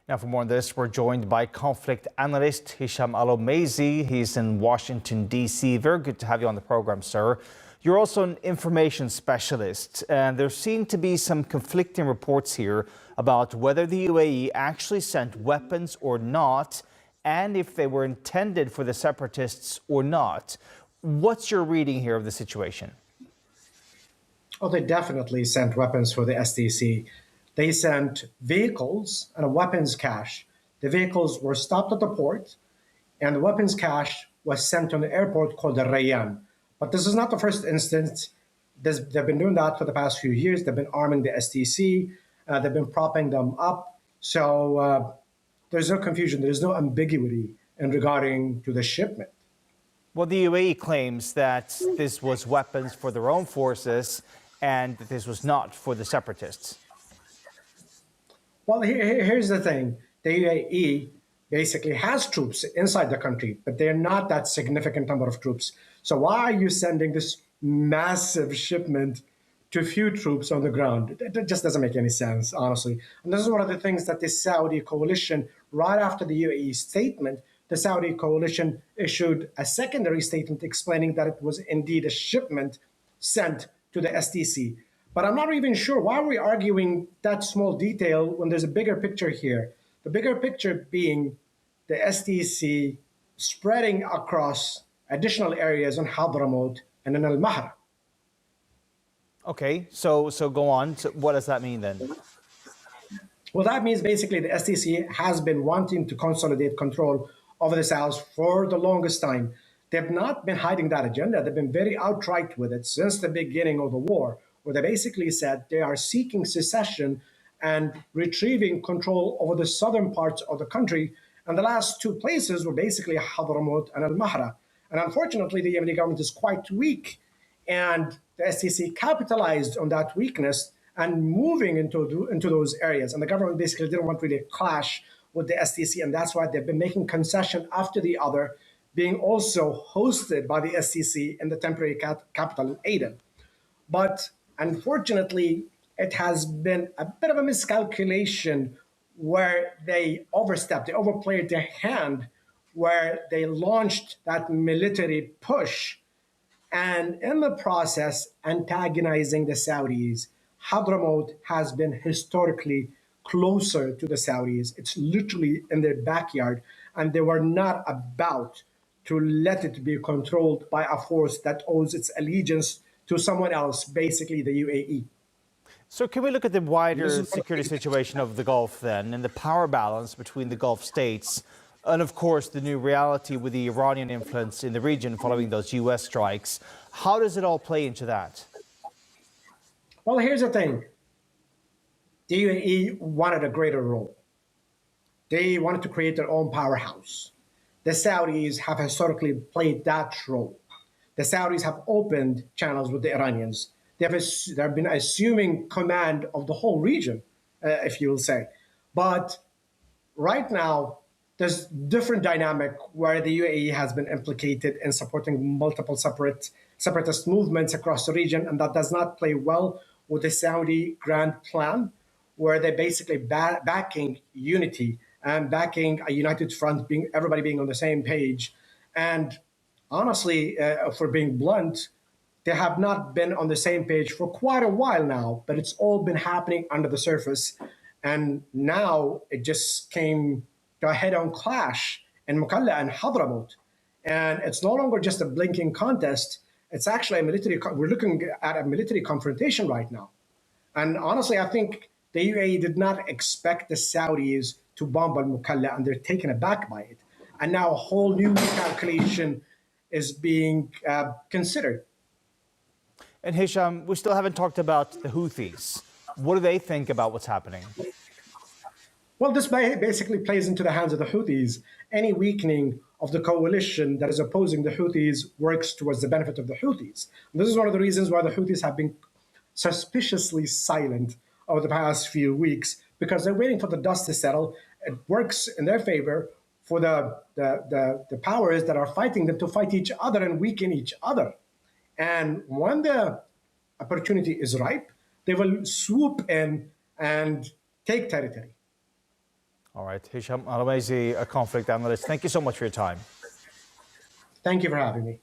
Now, for more on this, we're joined by conflict analyst Hisham Al-Omeisy. He's in Washington, D.C. Very good to have you on the program, sir. You're also an information specialist, and there seem to be some conflicting reports here about whether the UAE actually sent weapons or not, and if they were intended for the separatists or not. What's your reading here of the situation? Oh, they definitely sent weapons for the SDC. They sent vehicles and a weapons cache. The vehicles were stopped at the port, and the weapons cache was sent to an airport called the Rayyan. But this is not the first instance. They've been doing that for the past few years. They've been arming the SDC. They've been propping them up. So there's no confusion. There's no ambiguity in regarding to the shipment. Well, the UAE claims that this was weapons for their own forces and that this was not for the separatists. Well, here's the thing. The UAE basically has troops inside the country, but they're not that significant number of troops. So why are you sending this massive shipment to few troops on the ground? It just doesn't make any sense, honestly. And this is one of the things that the Saudi coalition, right after the UAE statement, the Saudi coalition issued a secondary statement explaining that it was indeed a shipment sent to the SDC. But I'm not even sure why are we arguing that small detail when there's a bigger picture here. The bigger picture being the SDC spreading across additional areas in Hadramaut and in Al-Mahra. Okay, so go on. So what does that mean then? Well, that means basically the SDC has been wanting to consolidate control over the South for the longest time. They've not been hiding that agenda. They've been very outright with it since the beginning of the war, where they basically said they are seeking secession and retrieving control over the southern parts of the country. And the last two places were basically Hadramaut and Al-Mahra. And unfortunately, the Yemeni government is quite weak. And the SDC capitalized on that weakness and moving into those areas. And the government basically didn't want really a clash with the SDC. And that's why they've been making concession after the other, being also hosted by the SDC in the temporary capital in Aden. But unfortunately, it has been a bit of a miscalculation where they overstepped, they overplayed their hand, where they launched that military push and in the process antagonizing the Saudis. Hadramaut has been historically closer to the Saudis. It's literally in their backyard, and they were not about to let it be controlled by a force that owes its allegiance to someone else, basically the UAE. So can we look at the wider security situation of the Gulf then, and the power balance between the Gulf states, and of course the new reality with the Iranian influence in the region following those US strikes? How does it all play into that? Well, here's the thing. The UAE wanted a greater role. They wanted to create their own powerhouse. The Saudis have historically played that role. The Saudis have opened channels with the Iranians. They've been assuming command of the whole region, if you will say. But right now, there's different dynamic where the UAE has been implicated in supporting multiple separatist movements across the region, and that does not play well with the Saudi grand plan, where they're basically backing unity and backing a united front, everybody being on the same page. And honestly, for being blunt, they have not been on the same page for quite a while now, but it's all been happening under the surface. And now it just came to a head-on clash in Mukalla and Hadramaut. And it's no longer just a blinking contest. It's actually we're looking at a military confrontation right now. And honestly, I think the UAE did not expect the Saudis to bomb al-Mukalla, and they're taken aback by it. And now a whole new calculation is being considered. And Hisham, we still haven't talked about the Houthis. What do they think about what's happening? Well, this basically plays into the hands of the Houthis. Any weakening of the coalition that is opposing the Houthis works towards the benefit of the Houthis. And this is one of the reasons why the Houthis have been suspiciously silent over the past few weeks, because they're waiting for the dust to settle. It works in their favor for the powers that are fighting them to fight each other and weaken each other. And when the opportunity is ripe, they will swoop in and take territory. All right, Hisham Al-Omeisy, a conflict analyst. Thank you so much for your time. Thank you for having me.